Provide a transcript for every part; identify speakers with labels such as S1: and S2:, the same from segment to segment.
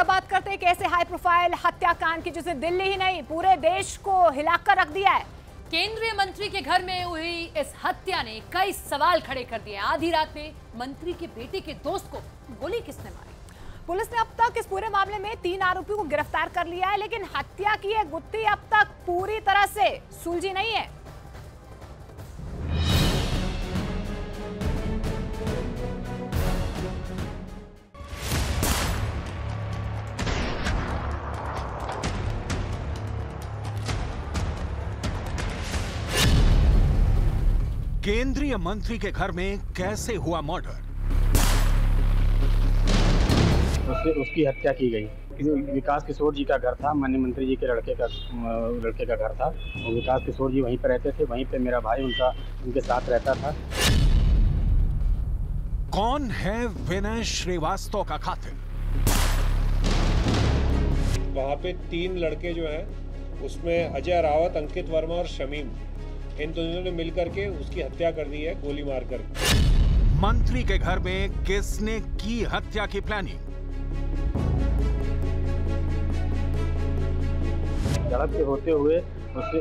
S1: अब बात करते हैं कैसे हाई प्रोफाइल हत्याकांड की, जिसने दिल्ली ही नहीं पूरे देश को हिलाकर रख दिया है।
S2: केंद्रीय मंत्री के घर में हुई इस हत्या ने कई सवाल खड़े कर दिए। आधी रात में मंत्री के बेटे के दोस्त को गोली किसने मारी?
S1: पुलिस ने अब तक इस पूरे मामले में 3 आरोपियों को गिरफ्तार कर लिया है, लेकिन हत्या की यह गुत्थी अब तक पूरी तरह से सुलझी नहीं है।
S3: केंद्रीय मंत्री के घर में कैसे हुआ मर्डर?
S4: उसकी हत्या की गई। विकास किशोर जी का घर था, माननीय मंत्री जी के लड़के का घर था। और विकास किशोर जी वहीं पर रहते थे, वहीं पे मेरा भाई उनके साथ रहता था।
S3: कौन है विनय श्रीवास्तव का कातिल?
S5: वहाँ पे 3 लड़के जो हैं, उसमें अजय रावत, अंकित वर्मा और शमीम, इन दोनों ने मिलकर के उसकी हत्या कर दी है गोली मारकर।
S3: मंत्री के घर में किसने की हत्या की प्लानिंग?
S4: झड़प के होते हुए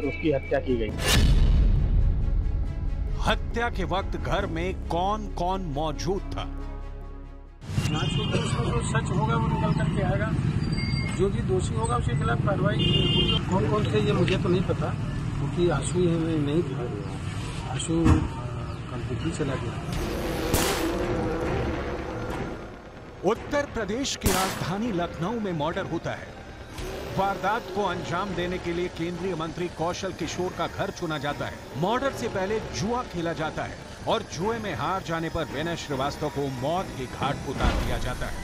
S4: उसकी हत्या की गई।
S3: हत्या के वक्त घर में कौन कौन मौजूद था?
S6: जांच होगी, उसमें जो सच होगा वो निकल करके आएगा। जो भी दोषी होगा उसके खिलाफ कार्रवाई होगी। कौन कौन थे ये मुझे तो नहीं पता, क्योंकि आशु नहीं था। आशु कल दिल्ली चला गया।
S3: उत्तर प्रदेश की राजधानी लखनऊ में मर्डर होता है। वारदात को अंजाम देने के लिए केंद्रीय मंत्री कौशल किशोर का घर चुना जाता है। मर्डर से पहले जुआ खेला जाता है और जुए में हार जाने पर विनय श्रीवास्तव को मौत के घाट उतार दिया जाता है।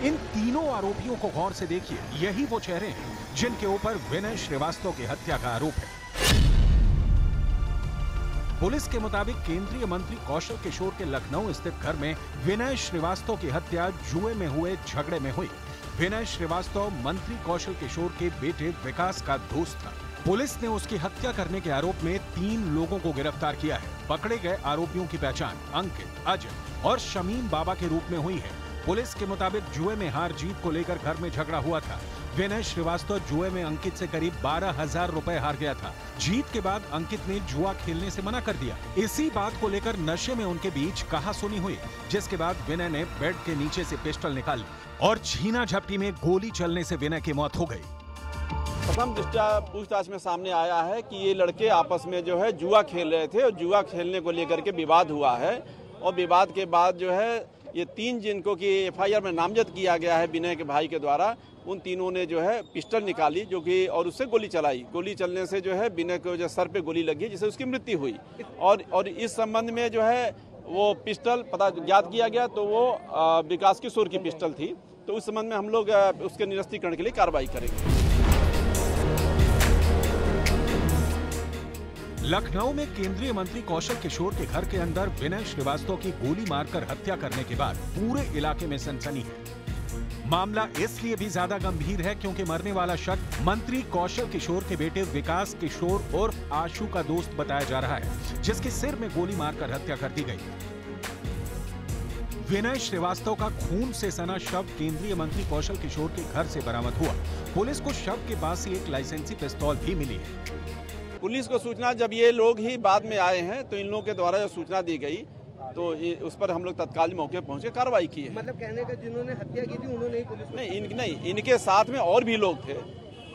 S3: इन तीनों आरोपियों को गौर से देखिए, यही वो चेहरे हैं जिनके ऊपर विनय श्रीवास्तव की हत्या का आरोप है। पुलिस के मुताबिक केंद्रीय मंत्री कौशल किशोर के लखनऊ स्थित घर में विनय श्रीवास्तव की हत्या जुए में हुए झगड़े में हुई। विनय श्रीवास्तव मंत्री कौशल किशोर के बेटे विकास का दोस्त था। पुलिस ने उसकी हत्या करने के आरोप में 3 लोगों को गिरफ्तार किया है। पकड़े गए आरोपियों की पहचान अंकित, अजय और शमीम बाबा के रूप में हुई है। पुलिस के मुताबिक जुए में हार जीत को लेकर घर में झगड़ा हुआ था। विनय श्रीवास्तव जुए में अंकित से करीब 12,000 रुपए हार गया था। जीत के बाद अंकित ने जुआ खेलने से मना कर दिया। इसी बात को लेकर नशे में उनके बीच कहासुनी हुई, जिसके बाद विनय ने बेड के नीचे से पिस्टल निकाली और छीना झपटी में गोली चलने से विनय की मौत हो गई।
S7: प्रथम दृष्टया पूछताछ में सामने आया है कि ये लड़के आपस में जो है जुआ खेल रहे थे और जुआ खेलने को लेकर के विवाद हुआ है। और विवाद के बाद जो है ये 3 जिनको कि एफआईआर में नामजद किया गया है विनय के भाई के द्वारा, उन तीनों ने जो है पिस्टल निकाली जो कि और उससे गोली चलाई। गोली चलने से जो है विनय को जो सर पे गोली लगी, जिससे उसकी मृत्यु हुई। और इस संबंध में जो है वो पिस्टल ज्ञात किया गया तो वो विकास किशोर की पिस्टल थी। तो उस संबंध में हम लोग उसके निरस्तीकरण के लिए कार्रवाई करेंगे।
S3: लखनऊ में केंद्रीय मंत्री कौशल किशोर के घर के अंदर विनय श्रीवास्तव की गोली मारकर हत्या करने के बाद पूरे इलाके में सनसनी है। मामला इसलिए भी ज्यादा गंभीर है क्योंकि मरने वाला शख्स मंत्री कौशल किशोर के बेटे विकास किशोर उर्फ आशु का दोस्त बताया जा रहा है, जिसके सिर में गोली मारकर हत्या कर दी गई। विनय श्रीवास्तव का खून से सना शव केंद्रीय मंत्री कौशल किशोर के घर से बरामद हुआ। पुलिस को शव के पास से एक लाइसेंसी पिस्तौल भी मिली है।
S7: पुलिस को सूचना जब ये लोग ही बाद में आए हैं तो इन लोगों के द्वारा जो सूचना दी गई तो उस पर हम लोग तत्काल मौके पहुंच के कार्रवाई की है।
S6: मतलब कहने का जिन्होंने हत्या की थी उन्होंने ही पुलिस
S7: नहीं, इनके साथ में और भी लोग थे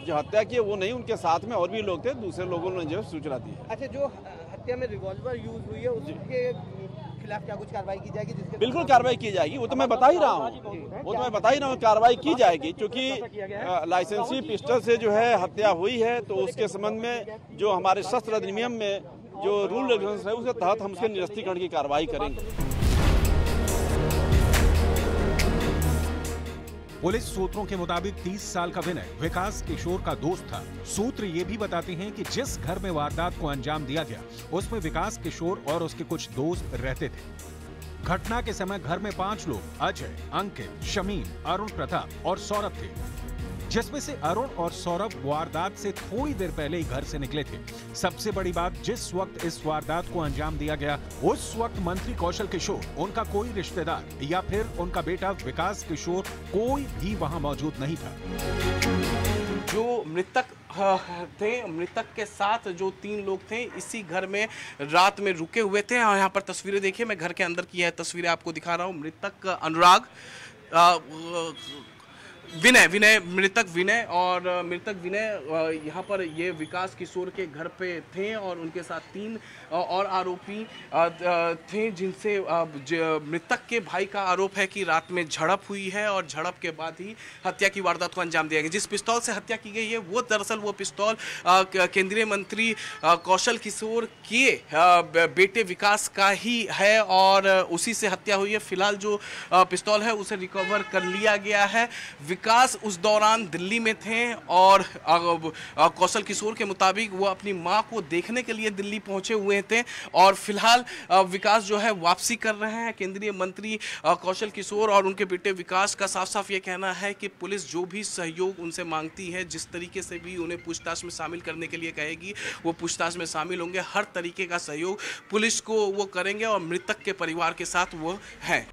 S7: जो हत्या किए, वो नहीं, उनके साथ में और भी लोग थे। दूसरे लोगों ने जो सूचना दी।
S6: अच्छा, जो हत्या में रिवॉल्वर यूज हुई है उसके खिलाफ क्या कुछ कार्रवाई की जाएगी?
S7: बिल्कुल कार्रवाई की जाएगी, वो तो मैं बता ही रहा हूँ, कार्रवाई की जाएगी। क्योंकि लाइसेंसी पिस्टल से जो है हत्या हुई है तो उसके संबंध में जो हमारे शस्त्र अधिनियम में जो रूल रेगुलेशन है उसके तहत हम उसके निरस्तीकरण की कार्रवाई करेंगे।
S3: पुलिस सूत्रों के मुताबिक 30 साल का विनय विकास किशोर का दोस्त था। सूत्र ये भी बताते हैं कि जिस घर में वारदात को अंजाम दिया गया उसमें विकास किशोर और उसके कुछ दोस्त रहते थे। घटना के समय घर में 5 लोग अजय, अंकित, शमीम, अरुण प्रताप और सौरभ थे। जिसमें से अरुण और सौरभ वारदात से थोड़ी देर पहले ही घर से निकले थे। सबसे बड़ी बात, जिस वक्त इस वारदात को अंजाम दिया गया उस वक्त मंत्री कौशल किशोर, उनका कोई रिश्तेदार या फिर उनका बेटा विकास किशोर कोई भी वहां मौजूद नहीं था।
S8: जो मृतक थे, मृतक के साथ जो 3 लोग थे इसी घर में रात में रुके हुए थे। और यहाँ पर तस्वीरें देखिए, मैं घर के अंदर की यह तस्वीरें आपको दिखा रहा हूँ। मृतक अनुराग, मृतक विनय यहाँ पर ये विकास किशोर के घर पे थे और उनके साथ 3 और आरोपी थे, जिनसे मृतक के भाई का आरोप है कि रात में झड़प हुई है और झड़प के बाद ही हत्या की वारदात को अंजाम दिया गया। जिस पिस्तौल से हत्या की गई है वो दरअसल वो पिस्तौल केंद्रीय मंत्री कौशल किशोर के बेटे विकास का ही है और उसी से हत्या हुई है। फिलहाल जो पिस्तौल है उसे रिकवर कर लिया गया है। विकास उस दौरान दिल्ली में थे और कौशल किशोर के मुताबिक वो अपनी मां को देखने के लिए दिल्ली पहुंचे हुए थे और फिलहाल विकास जो है वापसी कर रहे हैं। केंद्रीय मंत्री कौशल किशोर और उनके बेटे विकास का साफ साफ ये कहना है कि पुलिस जो भी सहयोग उनसे मांगती है, जिस तरीके से भी उन्हें पूछताछ में शामिल करने के लिए कहेगी वो पूछताछ में शामिल होंगे। हर तरीके का सहयोग पुलिस को वो करेंगे और मृतक के परिवार के साथ वो हैं।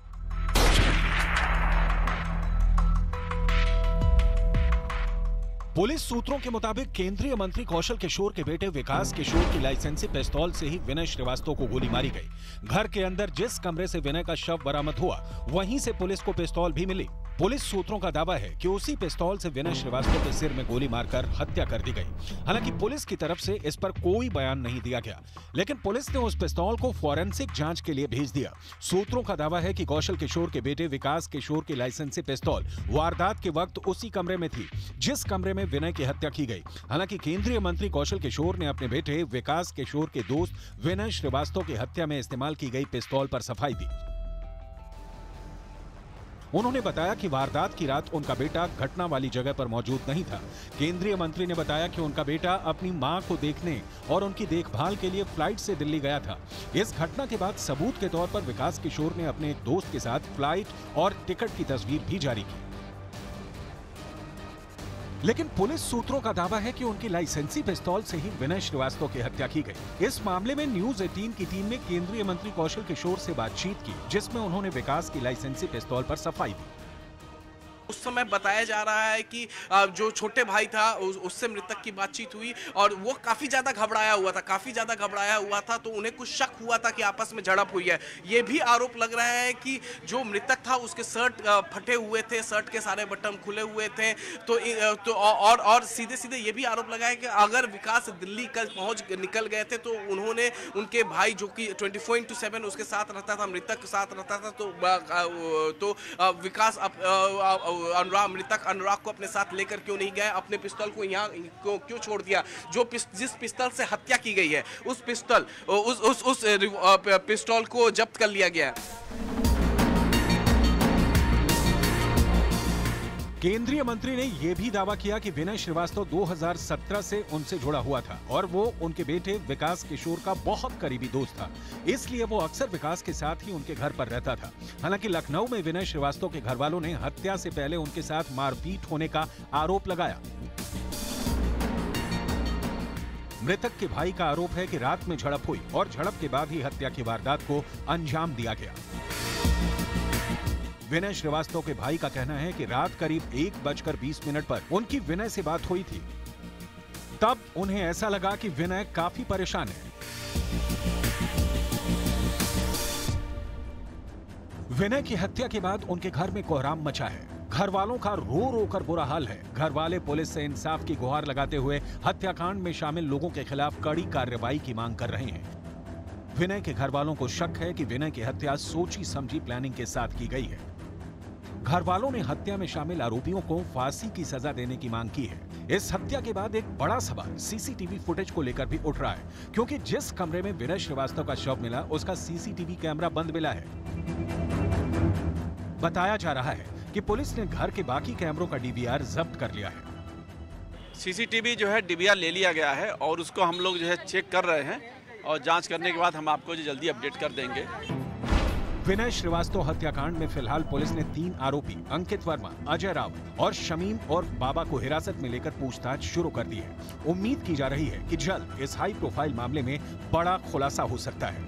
S3: पुलिस सूत्रों के मुताबिक केंद्रीय मंत्री कौशल किशोर के बेटे विकास किशोर की लाइसेंसी पिस्तौल से ही विनय श्रीवास्तव को गोली मारी गई। घर के अंदर जिस कमरे से विनय का शव बरामद हुआ वहीं से पुलिस को पिस्तौल भी मिली। पुलिस सूत्रों का दावा है कि उसी पिस्तौल से विनय श्रीवास्तव के सिर में गोली मारकर हत्या कर दी गई। हालांकि पुलिस की तरफ से इस पर कोई बयान नहीं दिया गया, लेकिन पुलिस ने उस पिस्तौल को फॉरेंसिक जांच के लिए भेज दिया। सूत्रों का दावा है कि कौशल किशोर के बेटे विकास किशोर की लाइसेंसी पिस्तौल वारदात के वक्त उसी कमरे में थी जिस कमरे में विनय की हत्या की गई। हालांकि केंद्रीय मंत्री कौशल किशोर ने अपने बेटे विकास किशोर के दोस्त विनय श्रीवास्तव की हत्या में इस्तेमाल की गई पिस्तौल पर सफाई दी। उन्होंने बताया कि वारदात की रात उनका बेटा घटना वाली जगह पर मौजूद नहीं था। केंद्रीय मंत्री ने बताया कि उनका बेटा अपनी मां को देखने और उनकी देखभाल के लिए फ्लाइट से दिल्ली गया था। इस घटना के बाद सबूत के तौर पर विकास किशोर ने अपने एक दोस्त के साथ फ्लाइट और टिकट की तस्वीर भी जारी की। लेकिन पुलिस सूत्रों का दावा है कि उनकी लाइसेंसी पिस्तौल से ही विनय श्रीवास्तव की हत्या की गई। इस मामले में न्यूज 18 की टीम ने केंद्रीय मंत्री कौशल किशोर से बातचीत की, जिसमें उन्होंने विकास की लाइसेंसी पिस्तौल पर सफाई दी।
S8: उस समय बताया जा रहा है कि जो छोटे भाई था उससे मृतक की बातचीत हुई और वो काफ़ी ज़्यादा घबराया हुआ था, तो उन्हें कुछ शक हुआ था कि आपस में झड़प हुई है। ये भी आरोप लग रहा है कि जो मृतक था उसके शर्ट फटे हुए थे, शर्ट के सारे बटन खुले हुए थे। और सीधे सीधे ये भी आरोप लगा है कि अगर विकास दिल्ली निकल गए थे तो उन्होंने उनके भाई जो कि 24/7 उसके साथ रहता था, मृतक के साथ रहता था, तो विकास मृतक अनुराग को अपने साथ लेकर क्यों नहीं गए, अपने पिस्तौल को यहाँ क्यों छोड़ दिया। जिस पिस्तौल से हत्या की गई है उस पिस्तौल को जब्त कर लिया गया है।
S3: केंद्रीय मंत्री ने यह भी दावा किया कि विनय श्रीवास्तव 2017 से उनसे जुड़ा हुआ था और वो उनके बेटे विकास किशोर का बहुत करीबी दोस्त था, इसलिए वो अक्सर विकास के साथ ही उनके घर पर रहता था। हालांकि लखनऊ में विनय श्रीवास्तव के घर वालों ने हत्या से पहले उनके साथ मारपीट होने का आरोप लगाया। मृतक के भाई का आरोप है कि रात में झड़प हुई और झड़प के बाद ही हत्या की वारदात को अंजाम दिया गया। विनय श्रीवास्तव के भाई का कहना है कि रात करीब 1:20 पर उनकी विनय से बात हुई थी। तब उन्हें ऐसा लगा कि विनय काफी परेशान है। विनय की हत्या के बाद उनके घर में कोहराम मचा है। घर वालों का रो रो कर बुरा हाल है। घर वाले पुलिस से इंसाफ की गुहार लगाते हुए हत्याकांड में शामिल लोगों के खिलाफ कड़ी कार्रवाई की मांग कर रहे हैं। विनय के घर वालों को शक है कि विनय की हत्या सोची समझी प्लानिंग के साथ की गई है। घर वालों ने हत्या में शामिल आरोपियों को फांसी की सजा देने की मांग की है। इस हत्या के बाद एक बड़ा सवाल सीसीटीवी फुटेज को लेकर भी उठ रहा है, क्योंकि जिस कमरे में विनय श्रीवास्तव का शव मिला उसका सीसीटीवी कैमरा बंद मिला है। बताया जा रहा है कि पुलिस ने घर के बाकी कैमरों का डीवीआर जब्त कर लिया है।
S7: सीसीटीवी जो है डीवीआर ले लिया गया है और उसको हम लोग जो है चेक कर रहे हैं और जांच करने के बाद हम आपको जल्दी अपडेट कर देंगे।
S3: विनय श्रीवास्तव हत्याकांड में फिलहाल पुलिस ने 3 आरोपी अंकित वर्मा, अजय रावत और शमीम और बाबा को हिरासत में लेकर पूछताछ शुरू कर दी है। उम्मीद की जा रही है कि जल्द इस हाई प्रोफाइल मामले में बड़ा खुलासा हो सकता है।